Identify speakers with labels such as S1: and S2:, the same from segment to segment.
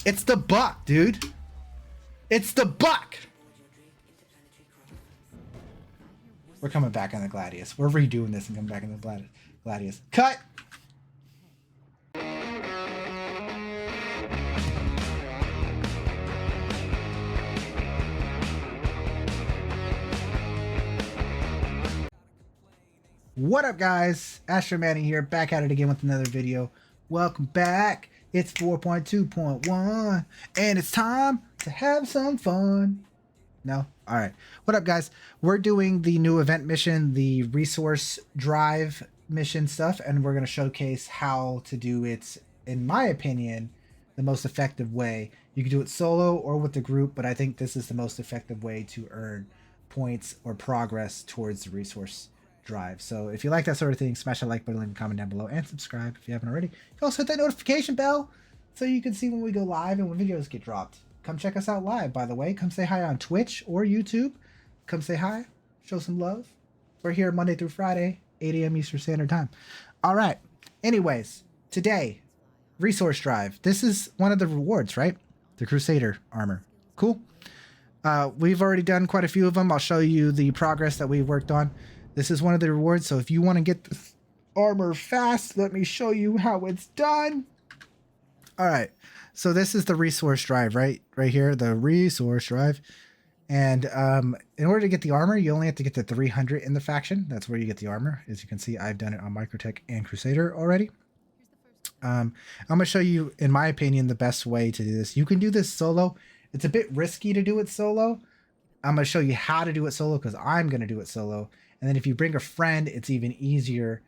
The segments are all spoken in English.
S1: It's the buck, dude. It's the buck. We're coming back on the Gladius. We're redoing this and coming back on the Gladius. Cut. What up, guys? Astro Manny here, back at it again with another video. Welcome back. It's 4.2.1 and it's time to have some fun. No? All right. What up, guys? We're doing the new event mission, the resource drive mission stuff, and we're going to showcase how to do it, in my opinion, the most effective way. You can do it solo or with the group, but I think this is the most effective way to earn points or progress towards the resource drive. So if you like that sort of thing, smash that like button, leave a comment down below, and subscribe if you haven't already. You can also hit that notification bell so you can see when we go live and when videos get dropped. Come check us out live, by the way. Come say hi on Twitch or YouTube. Come say hi, show some love. We're here Monday through Friday, 8 a.m. Eastern Standard Time. All right. Anyways, today, resource drive. This is one of the rewards, right? The Crusader armor. Cool. We've already done quite a few of them. I'll show you the progress that we worked on. This is one of the rewards, so if you want to get this armor fast, let me show you how it's done. All right, so this is the resource drive, right here, the resource drive. And in order to get the armor, you only have to get the 300 in the faction. That's where you get the armor. As you can see, I've done it on Microtech and Crusader already. I'm going to show you, in my opinion, the best way to do this. You can do this solo. It's a bit risky to do it solo. I'm going to show you how to do it solo because I'm going to do it solo. And then if you bring a friend, it's even easier.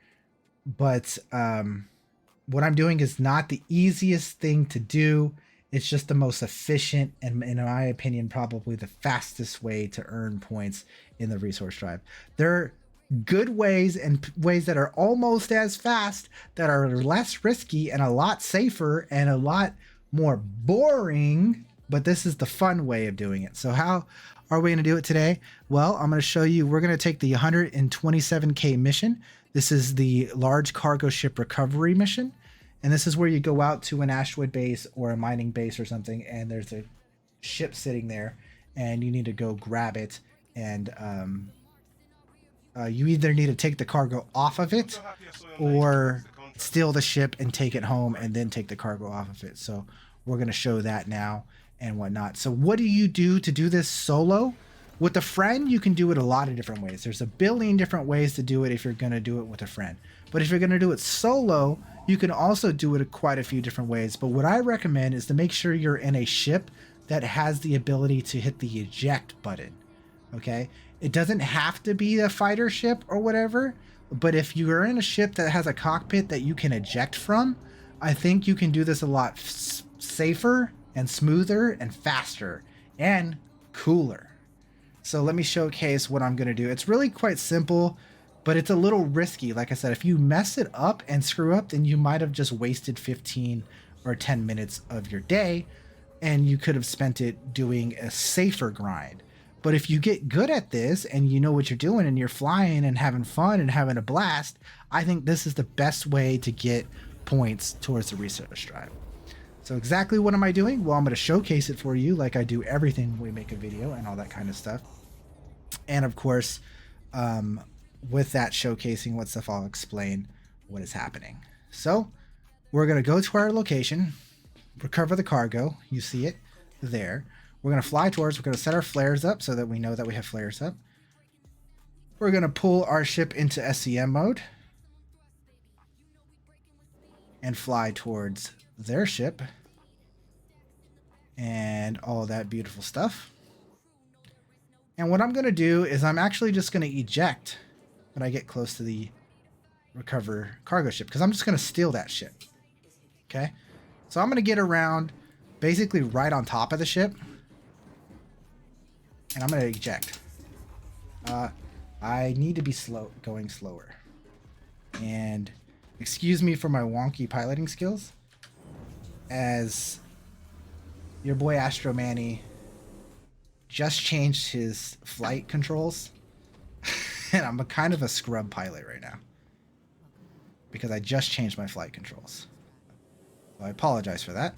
S1: But what I'm doing is not the easiest thing to do. It's just the most efficient and, in my opinion, probably the fastest way to earn points in the resource drive. There are good ways and ways that are almost as fast, that are less risky and a lot safer and a lot more boring. But this is the fun way of doing it. So how are we going to do it today? Well, I'm going to show you. We're going to take the 127K mission. This is the large cargo ship recovery mission. And this is where you go out to an asteroid base or a mining base or something, and there's a ship sitting there, and you need to go grab it. And you either need to take the cargo off of it or steal the ship and take it home and then take the cargo off of it. So we're going to show that now and whatnot. So what do you do to do this solo? With a friend, you can do it a lot of different ways. There's a billion different ways to do it if you're going to do it with a friend. But if you're going to do it solo, you can also do it quite a few different ways. But what I recommend is to make sure you're in a ship that has the ability to hit the eject button. Okay? It doesn't have to be a fighter ship or whatever, but if you're in a ship that has a cockpit that you can eject from, I think you can do this a lot safer and smoother and faster and cooler. So let me showcase what I'm going to do. It's really quite simple, but it's a little risky. Like I said, if you mess it up and screw up, then you might have just wasted 15 or 10 minutes of your day, and you could have spent it doing a safer grind. But if you get good at this and you know what you're doing and you're flying and having fun and having a blast, I think this is the best way to get points towards the research drive. So exactly what am I doing? Well, I'm going to showcase it for you like I do everything when we make a video and all that kind of stuff. And of course, with that showcasing what stuff, I'll explain what is happening. So we're going to go to our location, recover the cargo. You see it there. We're going to fly towards, we're going to set our flares up so that we know that we have flares up. We're going to pull our ship into SCM mode and fly towards their ship and all that beautiful stuff. And what I'm going to do is I'm actually just going to eject when I get close to the recover cargo ship, because I'm just going to steal that ship. Okay, so I'm going to get around basically right on top of the ship and I'm going to eject. I need to be going slower, and excuse me for my wonky piloting skills, as your boy Astro Manny just changed his flight controls and I'm kind of a scrub pilot right now because I just changed my flight controls. So I apologize for that.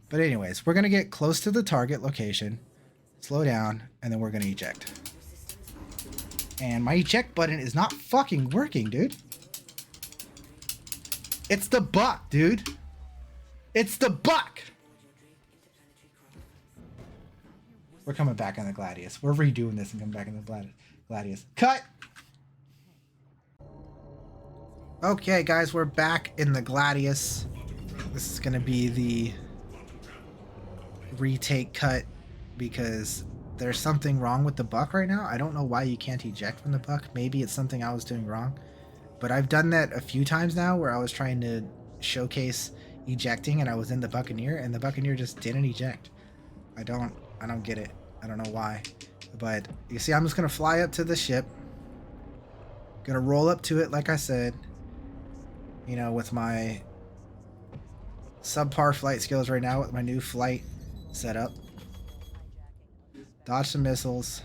S1: But anyways, we're going to get close to the target location, slow down, and then we're going to eject. And my eject button is not fucking working, dude. It's the buck, dude. It's the buck. We're coming back on the Gladius. We're redoing this and coming back in the Gladius. Cut! Okay, guys, we're back in the Gladius. This is going to be the retake cut because there's something wrong with the buck right now. I don't know why you can't eject from the buck. Maybe it's something I was doing wrong. But I've done that a few times now where I was trying to showcase ejecting and I was in the Buccaneer and the Buccaneer just didn't eject. I don't get it. I don't know why. But you see, I'm just going to fly up to the ship. Going to roll up to it like I said. You know, with my subpar flight skills right now with my new flight setup. Dodge some missiles.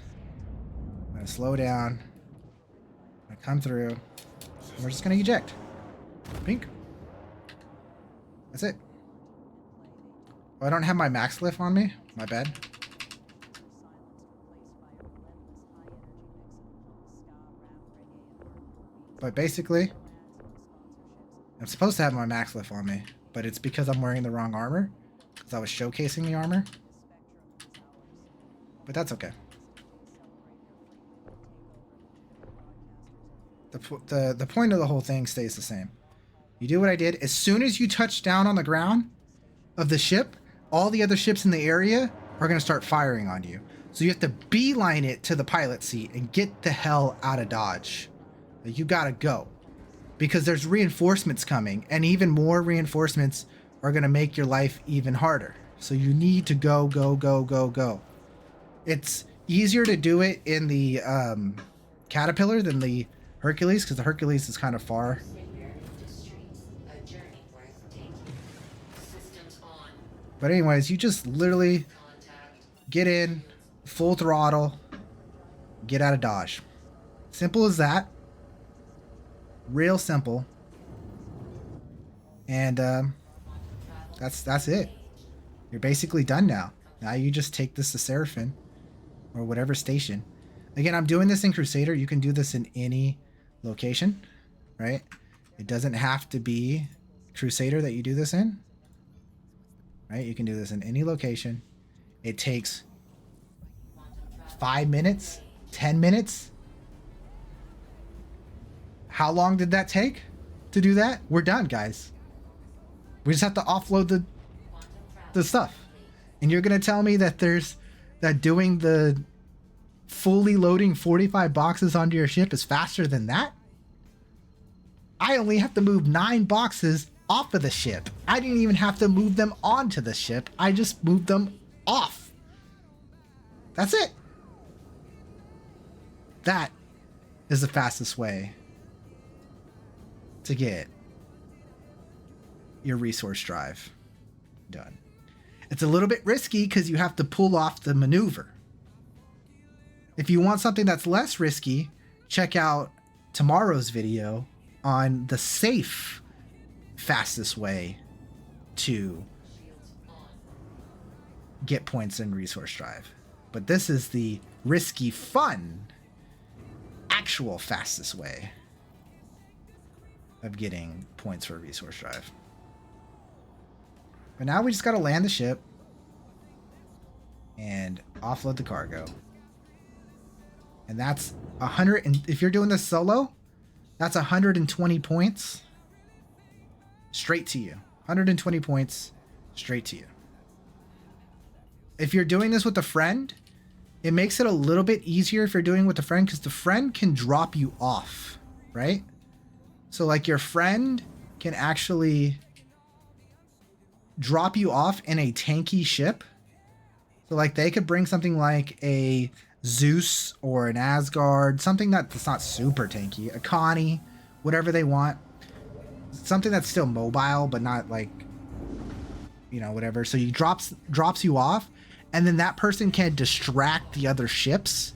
S1: I'm going to slow down. I'm going to come through. And we're just going to eject. Pink. That's it. Oh, I don't have my max lift on me. My bad. But basically, I'm supposed to have my max lift on me, but it's because I'm wearing the wrong armor. Because I was showcasing the armor. But that's okay. The point of the whole thing stays the same. You do what I did. As soon as you touch down on the ground of the ship, all the other ships in the area are going to start firing on you. So you have to beeline it to the pilot seat and get the hell out of Dodge. You got to go. Because there's reinforcements coming, and even more reinforcements are going to make your life even harder. So you need to go, go, go, go, go. It's easier to do it in the Caterpillar than the Hercules, because the Hercules is kind of far. But anyways, you just literally get in, full throttle, get out of Dodge. Simple as that. Real simple. And that's it. You're basically done now. Now you just take this to Seraphim or whatever station. Again, I'm doing this in Crusader. You can do this in any location, right? It doesn't have to be Crusader that you do this in, right? You can do this in any location. It takes 5 minutes, 10 minutes. How long did that take to do that? We're done, guys. We just have to offload the stuff. And you're going to tell me that that doing the fully loading 45 boxes onto your ship is faster than that? I only have to move 9 boxes off of the ship. I didn't even have to move them onto the ship. I just moved them off. That's it. That is the fastest way to get your resource drive done. It's a little bit risky because you have to pull off the maneuver. If you want something that's less risky, check out tomorrow's video on the safe, fastest way to get points in resource drive. But this is the risky, fun, actual fastest way of getting points for a resource drive. But now we just got to land the ship and offload the cargo. And that's 100. And if you're doing this solo, that's 120 points straight to you. 120 points straight to you. If you're doing this with a friend, it makes it a little bit easier if you're doing it with a friend because the friend can drop you off, right? So like your friend can actually drop you off in a tanky ship. So like they could bring something like a Zeus or an Asgard, something that's not super tanky, a Connie, whatever they want. Something that's still mobile, but not like, you know, whatever. So he drops you off, and then that person can distract the other ships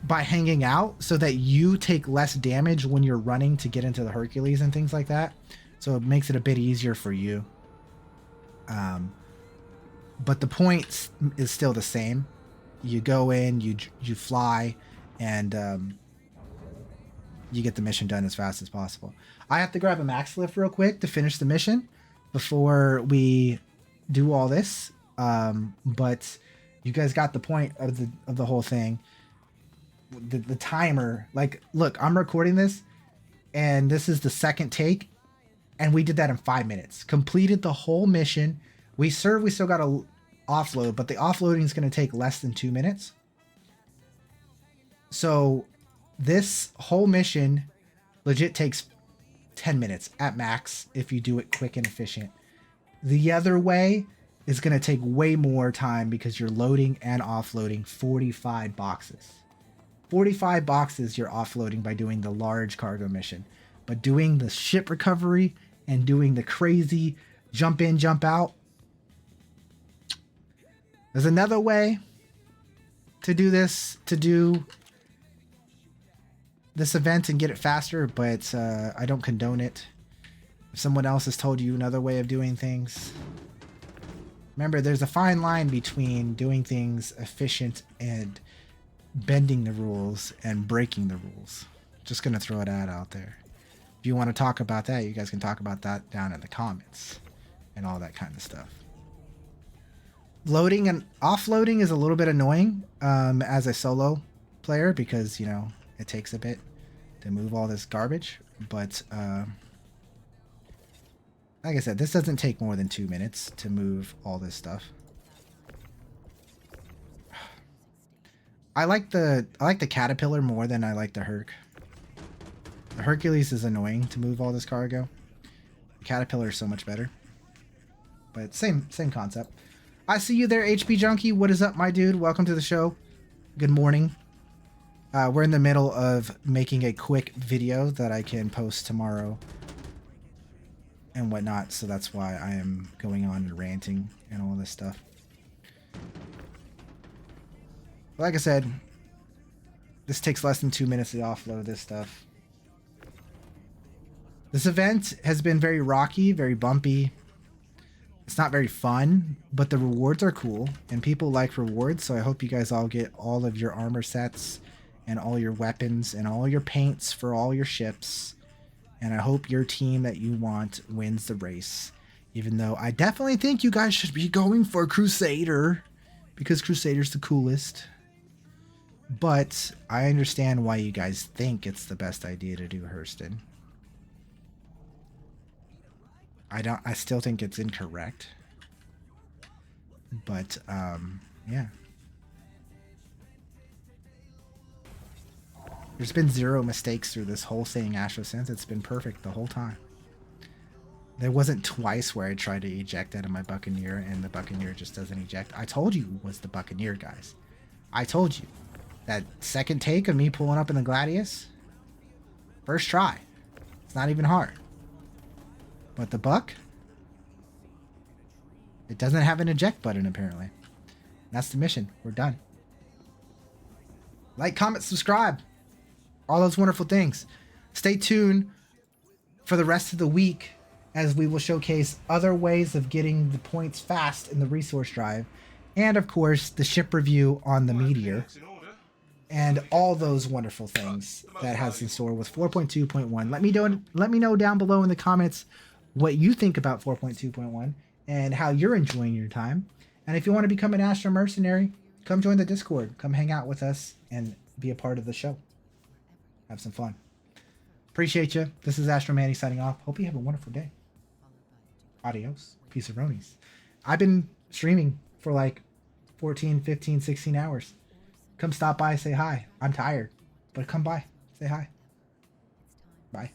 S1: by hanging out so that you take less damage when you're running to get into the Hercules and things like that. So it makes it a bit easier for you. but the point is still the same. You go in, you fly, and you get the mission done as fast as possible. I have to grab a max lift real quick to finish the mission before we do all this. But you guys got the point of the whole thing. The timer, like, look, I'm recording this, and this is the second take, and we did that in 5 minutes. Completed the whole mission. We still got to offload, but the offloading is going to take less than 2 minutes. So this whole mission legit takes 10 minutes at max if you do it quick and efficient. The other way is going to take way more time because you're loading and offloading 45 boxes. 45 boxes you're offloading by doing the large cargo mission. But doing the ship recovery and doing the crazy jump in, jump out. There's another way to do this, event and get it faster, but I don't condone it. If someone else has told you another way of doing things, remember, there's a fine line between doing things efficient and bending the rules and breaking the rules. Just gonna throw it out there. If you want to talk about that, you guys can talk about that down in the comments and all that kind of stuff. Loading and offloading is a little bit annoying as a solo player because, you know, it takes a bit to move all this garbage. But like I said, this doesn't take more than 2 minutes to move all this stuff. I like the Caterpillar more than I like the Herc. The Hercules is annoying to move all this cargo. The Caterpillar is so much better. But same concept. I see you there, HP Junkie. What is up, my dude? Welcome to the show. Good morning. We're in the middle of making a quick video that I can post tomorrow and whatnot, so that's why I am going on and ranting and all this stuff. Like I said, this takes less than 2 minutes to offload this stuff. This event has been very rocky, very bumpy. It's not very fun, but the rewards are cool, and people like rewards, so I hope you guys all get all of your armor sets and all your weapons and all your paints for all your ships. And I hope your team that you want wins the race, even though I definitely think you guys should be going for Crusader because Crusader's the coolest. But I understand why you guys think it's the best idea to do Hurston. I still think it's incorrect. But yeah. There's been 0 mistakes through this whole thing, Astro, since it's been perfect the whole time. There wasn't twice where I tried to eject out of my Buccaneer and the Buccaneer just doesn't eject. I told you it was the Buccaneer, guys. I told you. That second take of me pulling up in the Gladius, first try. It's not even hard. But the Buck, it doesn't have an eject button apparently. That's the mission. We're done. Like, comment, subscribe. All those wonderful things. Stay tuned for the rest of the week as we will showcase other ways of getting the points fast in the resource drive. And of course, the ship review on the Meteor. And all those wonderful things that has in store with 4.2.1. Let me know down below in the comments what you think about 4.2.1 and how you're enjoying your time. And if you want to become an Astro Mercenary, come join the Discord. Come hang out with us and be a part of the show. Have some fun. Appreciate you. This is Astro Manny signing off. Hope you have a wonderful day. Adios. Peace of Ronies. I've been streaming for like 14, 15, 16 hours. Come stop by, say hi. I'm tired, but come by, say hi. Bye.